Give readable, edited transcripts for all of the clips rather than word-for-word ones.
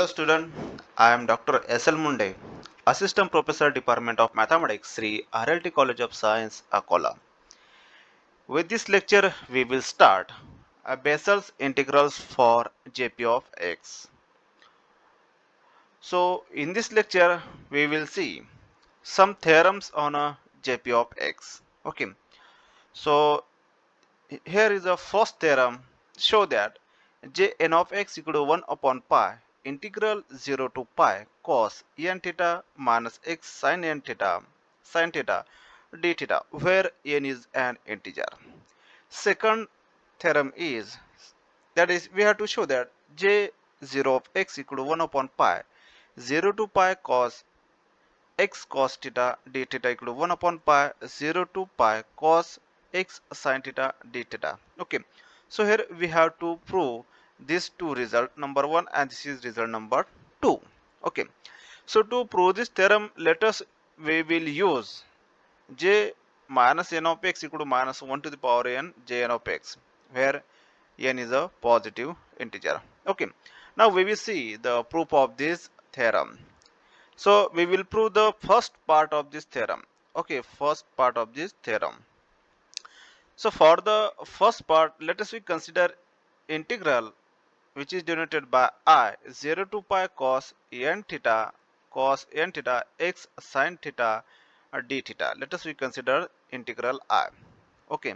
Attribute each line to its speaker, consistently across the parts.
Speaker 1: Hello student, I am Dr. S.L. Munde, Assistant Professor Department of Mathematics, Sri RLT College of Science, Akola. With this lecture, we will start Bessel's integrals for JP of x. So in this lecture, we will see some theorems on a JP of x. Okay, so here is the first theorem. Show that Jn of x equal to 1 upon pi integral 0 to pi cos n theta minus x sin n theta d theta, where n is an integer. Second theorem is, that is, we have to show that J0 of x equal to 1 upon pi 0 to pi cos x cos theta d theta equal to 1 upon pi 0 to pi cos x sin theta d theta. Okay, so here we have to prove these two results, number 1 and this is result number 2. Okay, so to prove this theorem, we will use j minus n of x equal to minus 1 to the power n j n of x, where n is a positive integer. Okay, now we will see the proof of this theorem. So we will prove the first part of this theorem. Okay, first part of this theorem. So for the first part, let us we consider integral which is denoted by I 0 to pi cos n theta x sin theta d theta. Let us we consider integral I. Okay.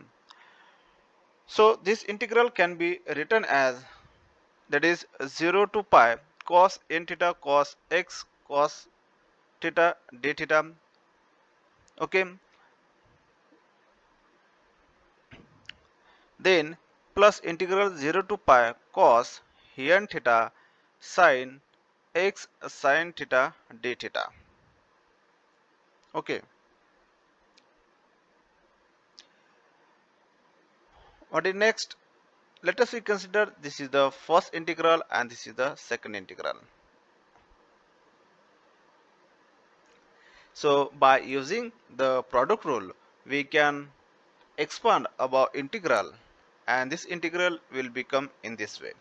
Speaker 1: So this integral can be written as, that is, 0 to pi cos n theta cos x cos theta d theta. Okay, then plus integral 0 to pi cos n theta sin x sin theta d theta. Okay, what is next? Let us consider this is the first integral and this is the second integral. So by using the product rule, we can expand about integral, and this integral will become in this way.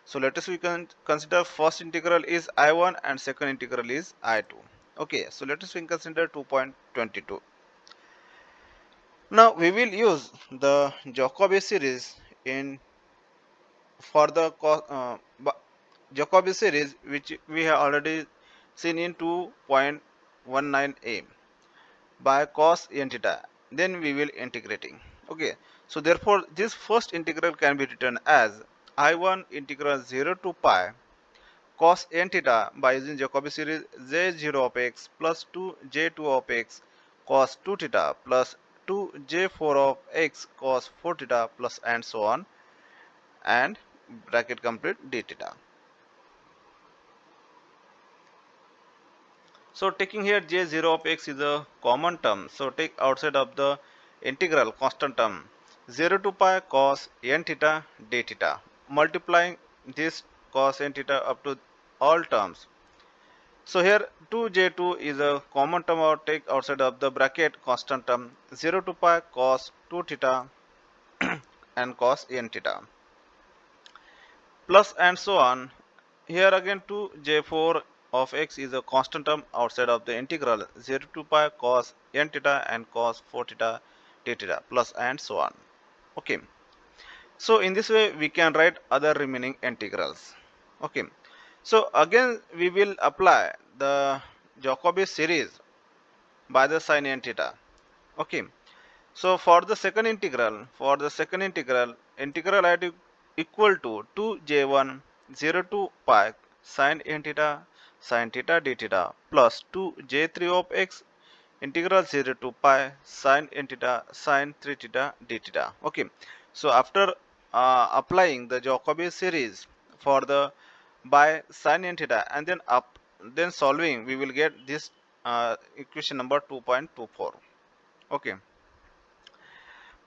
Speaker 1: So let us we can consider first integral is I1 and second integral is I2. Okay, so let us we consider 2.22. Now we will use the Jacobi series in for the Jacobi series, which we have already seen in 2.19a by cos n theta. Then we will integrating. Okay, so therefore this first integral can be written as I1 integral 0 to pi cos n theta by using Jacobi series j0 of x plus 2j2 of x cos 2 theta plus 2j4 of x cos 4 theta plus and so on, and bracket complete d theta. So taking here j0 of x is a common term, so take outside of the integral constant term 0 to pi cos n theta d theta, multiplying this cos n theta up to all terms. So here 2j2 is a common term, or take outside of the bracket constant term 0 to pi cos 2 theta and cos n theta plus and so on. Here again 2j4 of x is a constant term outside of the integral 0 to pi cos n theta and cos 4 theta d theta plus and so on. Okay, so in this way we can write other remaining integrals. Okay, so again we will apply the Jacobi series by the sin n theta. Okay, so for the second integral, integral I equal to 2j1 0 to pi sin n theta sin theta d theta plus 2j3 of x integral 0 to pi sin n theta sin 3 theta d theta. Okay, so after applying the Jacobi series for the by sin n theta and then solving, we will get this equation number 2.24. Okay,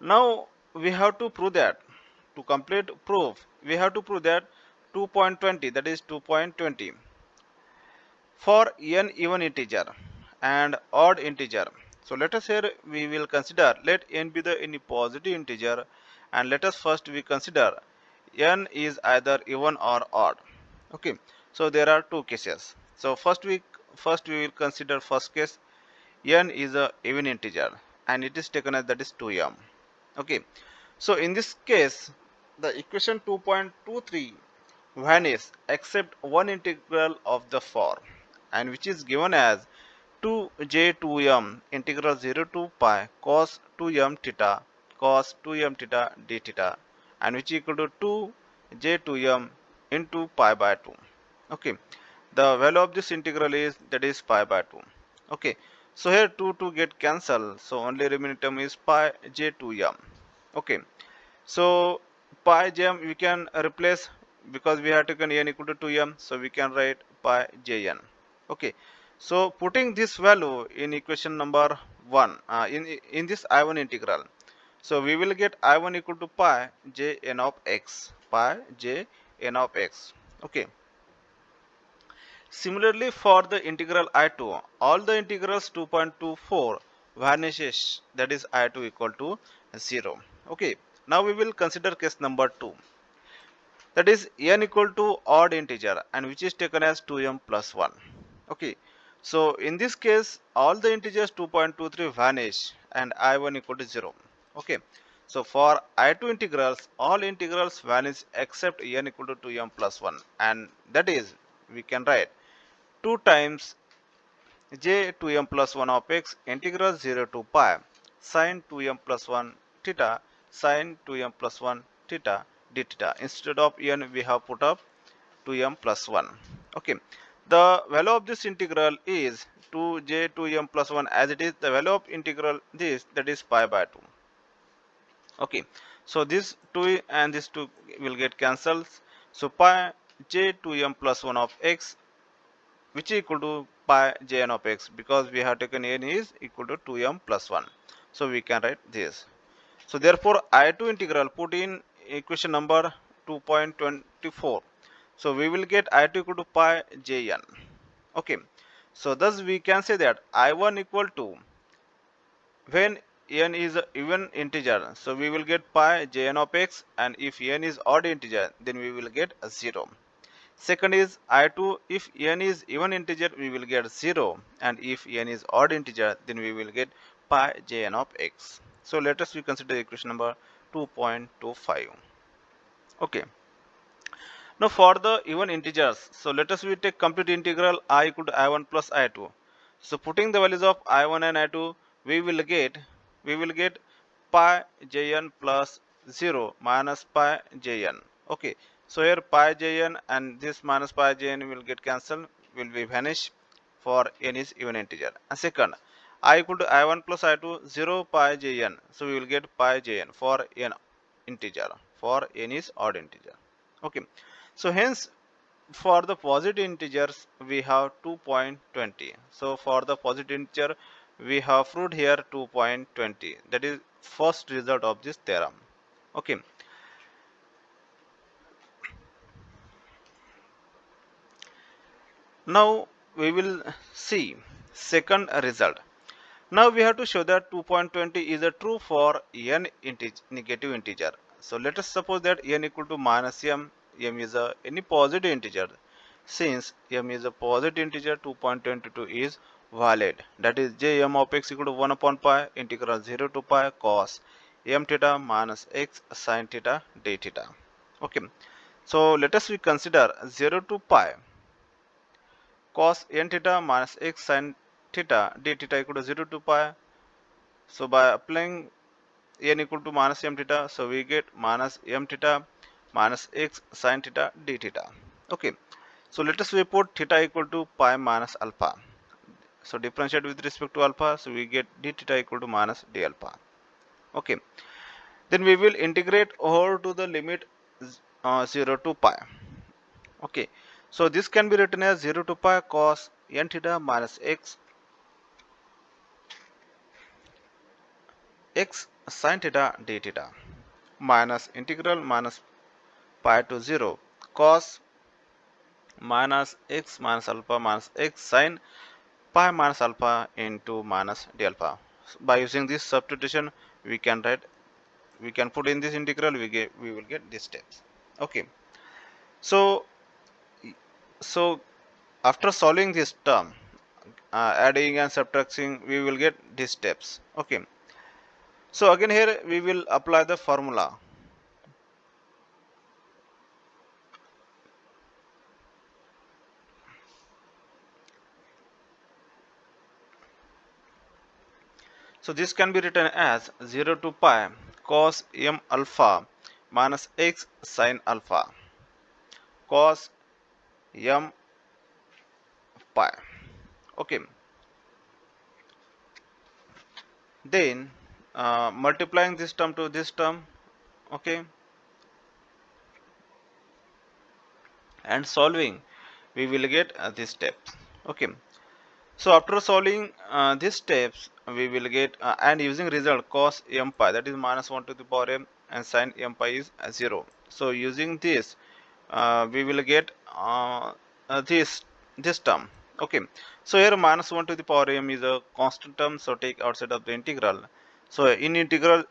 Speaker 1: now we have to prove that, to complete proof we have to prove that 2.20, that is 2.20 for n even integer and odd integer. So let us here we will consider, let n be the any positive integer, and let us first we consider n is either even or odd. Okay, So there are two cases. So first we will consider first case. N is a even integer and it is taken as that is 2m. Okay. So in this case, the equation 2.23 vanish except one integral of the form, and which is given as 2j2m integral 0 to pi cos 2m theta cos 2m theta d theta, and which is equal to 2j2m into pi by 2. Okay, the value of this integral is that is pi by 2. Okay, so here 2 get cancelled, so only remaining term is pi j2m. Okay, so pi jm we can replace because we have taken n equal to 2m, so we can write pi jn. Okay, so putting this value in equation number 1 in this I1 integral, so we will get I1 equal to pi jn of x, pi jn of x. Okay, similarly for the integral I2, all the integrals 2.24 vanishes, that is I2 equal to 0. Okay, now we will consider case number 2, that is n equal to odd integer and which is taken as 2m plus 1. Okay, so in this case all the integers 2.23 vanish and I1 equal to 0. Okay, so for I2 integrals all integrals vanish except n equal to 2m plus 1, and that is we can write 2 times j 2m plus 1 of x integral 0 to pi sine 2m plus 1 theta sine 2m plus 1 theta d theta. Instead of n we have put up 2m plus 1. Okay, the value of this integral is 2j 2m plus 1 as it is the value of integral this, that is pi by 2. Okay, so this 2 and this 2 will get cancelled, so pi j 2m plus 1 of x which is equal to pi jn of x, because we have taken n is equal to 2m plus 1, so we can write this. So therefore I2 integral put in equation number 2.24, so we will get I2 equal to pi jn. Okay, so thus we can say that I1 equal to, when n is a even integer, so we will get pi jn of x, and if n is odd integer then we will get a 0. Second is I2, if n is even integer we will get 0, and if n is odd integer then we will get pi jn of x. So let us we consider equation number 2.25. Okay, now for the even integers, so let us we take complete integral I equal to I1 plus I2. So putting the values of I1 and I2, we will get pi jn plus 0 minus pi jn. Okay, so here pi jn and this minus pi jn will get cancelled, will be vanish for n is even integer. And second, I equal to I1 plus I2 0 pi jn, so we will get pi jn for n integer, for n is odd integer. Okay, so hence for the positive integers we have 2.20. So for the positive integer we have proved here 2.20. That is first result of this theorem. Okay. Now we will see second result. Now we have to show that 2.20 is a true for n negative integer. So let us suppose that n equal to minus m, m is a any positive integer. Since m is a positive integer, 2.22 is valid. That is jm of x equal to 1 upon pi integral 0 to pi cos m theta minus x sin theta d theta. Okay. So let us we consider 0 to pi cos n theta minus x sin theta d theta equal to 0 to pi. So by applying n equal to minus m theta, so we get minus m theta minus x sin theta d theta. Okay, so let us we put theta equal to pi minus alpha. So differentiate with respect to alpha, so we get d theta equal to minus d alpha. Okay, then we will integrate over to the limit 0 to pi. Okay, so this can be written as 0 to pi cos n theta minus x sin theta d theta minus integral minus pi to 0 cos minus x minus alpha minus x sin pi minus alpha into minus d alpha. So by using this substitution we can write, we can put in this integral, we will get these steps. Okay, so So after solving this term, adding and subtracting, we will get these steps. Okay. So again here we will apply the formula. So this can be written as 0 to pi cos m alpha minus x sin alpha cos m pi. Okay. Then multiplying this term to this term. Okay. And solving, we will get these steps. Okay. So after solving these steps, we will get and using result cos m pi, that is minus 1 to the power m, and sin m pi is 0. So using this, we will get this term. Okay. So here minus 1 to the power m is a constant term, so take outside of the integral. So in integral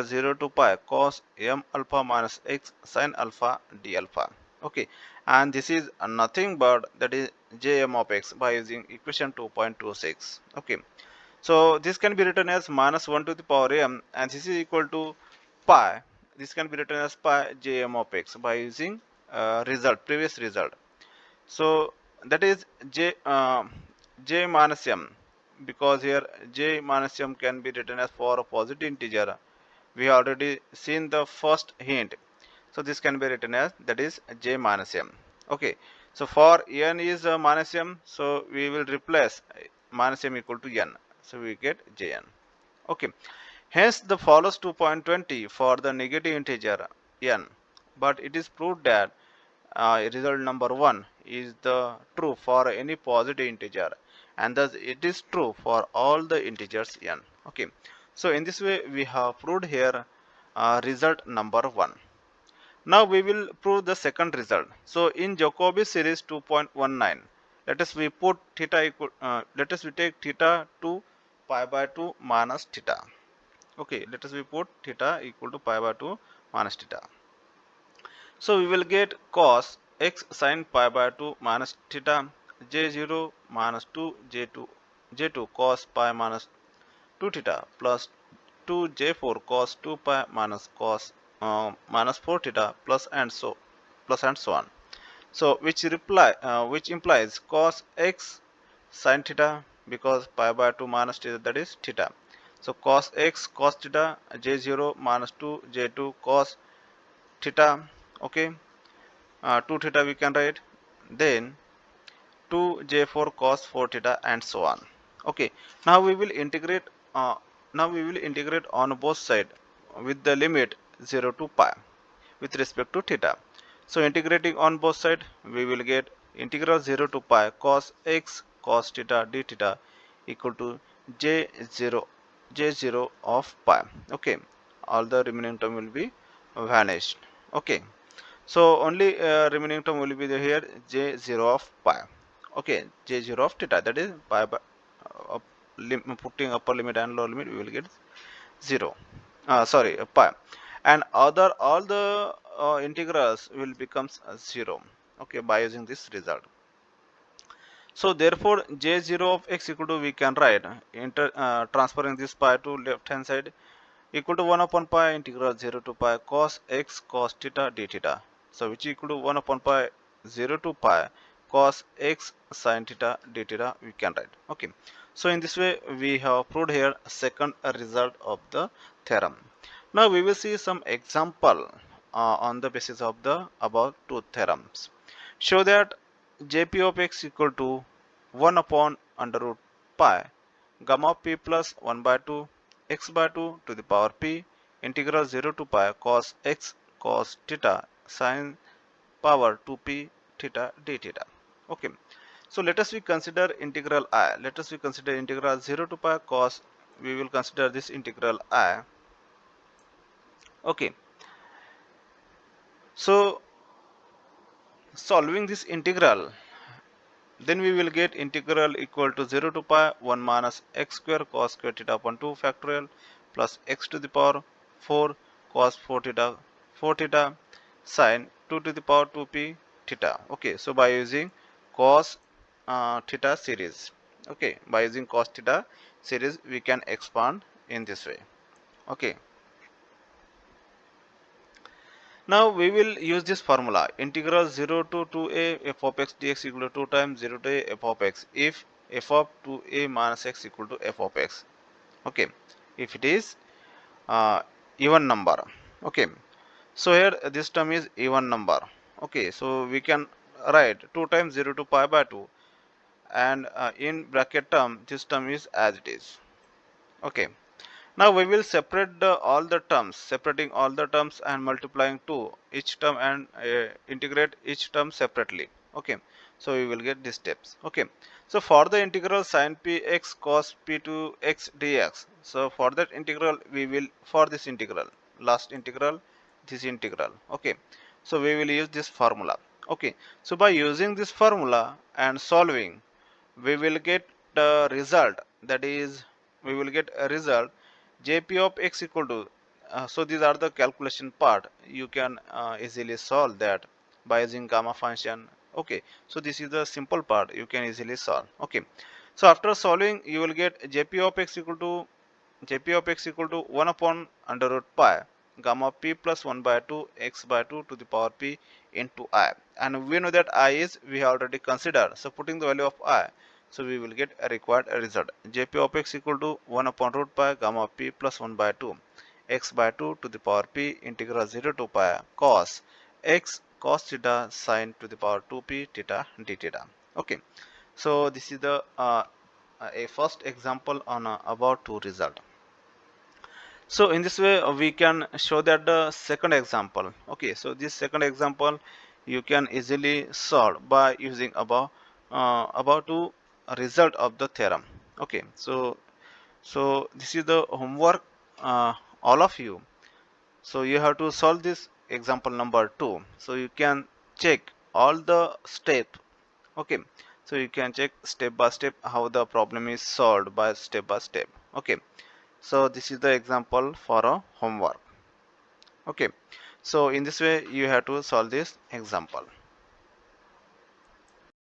Speaker 1: 0 to pi cos m alpha minus x sin alpha d alpha. Okay. And this is nothing but that is jm of x by using equation 2.26. Okay. So this can be written as minus 1 to the power m, and this is equal to pi. This can be written as pi jm of x by using previous result. So that is j minus m, because here j minus m can be written as for a positive integer. We have already seen the first hint. So this can be written as that is j minus m. Okay. So for n is minus m, so we will replace minus m equal to n. So we get jn. Okay. Hence the follows 2.20 for the negative integer n. But it is proved that result number 1 is the true for any positive integer, and thus it is true for all the integers n. Okay. So in this way we have proved here result number 1. Now we will prove the second result. So in Jacobi series 2.19, let us we put theta equal, let us we take theta to pi by 2 minus theta. Okay, let us we put theta equal to pi by 2 minus theta. So we will get cos x sin pi by 2 minus theta j0 minus 2 j2 cos pi minus 2 theta plus 2 j4 cos 2 pi minus 4 theta plus and so on. So which implies cos x sin theta, because pi by 2 minus theta, that is theta. So cos x cos theta j0 minus 2 j2 cos theta. Okay. 2 theta we can write, then 2 j4 cos 4 theta and so on. Okay. Now we will integrate uh, on both sides with the limit 0 to pi with respect to theta. So integrating on both sides, we will get integral 0 to pi cos x cos theta d theta equal to j0 of pi. Okay. All the remaining term will be vanished. Okay. So only remaining term will be here j0 of pi. Okay, j0 of theta, that is pi by putting upper limit and lower limit, we will get 0. Sorry, pi. And other all the integrals will becomes 0. Okay, by using this result. So therefore j0 of x equal to, we can write transferring this pi to left hand side, equal to 1 upon pi integral 0 to pi cos x cos theta d theta. So which equal to 1 upon pi 0 to pi cos x sin theta d theta, we can write. Okay. So in this way we have proved here second result of the theorem. Now we will see some example on the basis of the above two theorems. Show that jp of x equal to 1 upon under root pi gamma p plus 1 by 2 x by 2 to the power p integral 0 to pi cos x cos theta sin power 2p theta d theta. Okay. So let us we consider integral I. Let us we consider integral 0 to pi cos. We will consider this integral I. Okay. So solving this integral, then we will get integral equal to 0 to pi 1 minus x square cos square theta upon 2 factorial plus x to the power 4 cos 4 theta sin 2 to the power 2p theta. Okay, so by using cos theta series. Okay, by using cos theta series we can expand in this way. Okay, now we will use this formula, integral 0 to 2a f of x dx equal to 2 times 0 to a f of x if f of 2a minus x equal to f of x. Okay, if it is even number. Okay, so here this term is even number. Okay, so we can write 2 times 0 to pi by 2, and in bracket term this term is as it is. Okay, now we will separate all the terms, separating all the terms and multiplying to each term and integrate each term separately. Okay, so we will get these steps. Okay, so for the integral sin p x cos p to x dx, so for that integral we will, for this integral, last integral, this integral. Okay, so we will use this formula. Okay, so by using this formula and solving, we will get the result, that is we will get a result jp of x equal to so these are the calculation part, you can easily solve that by using gamma function. Okay, so this is the simple part, you can easily solve. Okay, so after solving you will get jp of x equal to 1 upon under root pi gamma p plus 1 by 2 x by 2 to the power p into I, and we know that I is we have already considered, so putting the value of I, so we will get a required result, jp of x equal to 1 upon root pi gamma p plus 1 by 2 x by 2 to the power p integral 0 to pi cos x cos theta sine to the power 2p theta d theta. Okay, so this is the a first example on about 2 result. So in this way we can show that the second example. Okay, so this second example you can easily solve by using about to result of the theorem. Okay, so this is the homework, all of you. So you have to solve this example number 2, so you can check all the step. Okay, so you can check step by step how the problem is solved by step by step. Okay, so this is the example for a homework. Okay, so in this way you have to solve this example.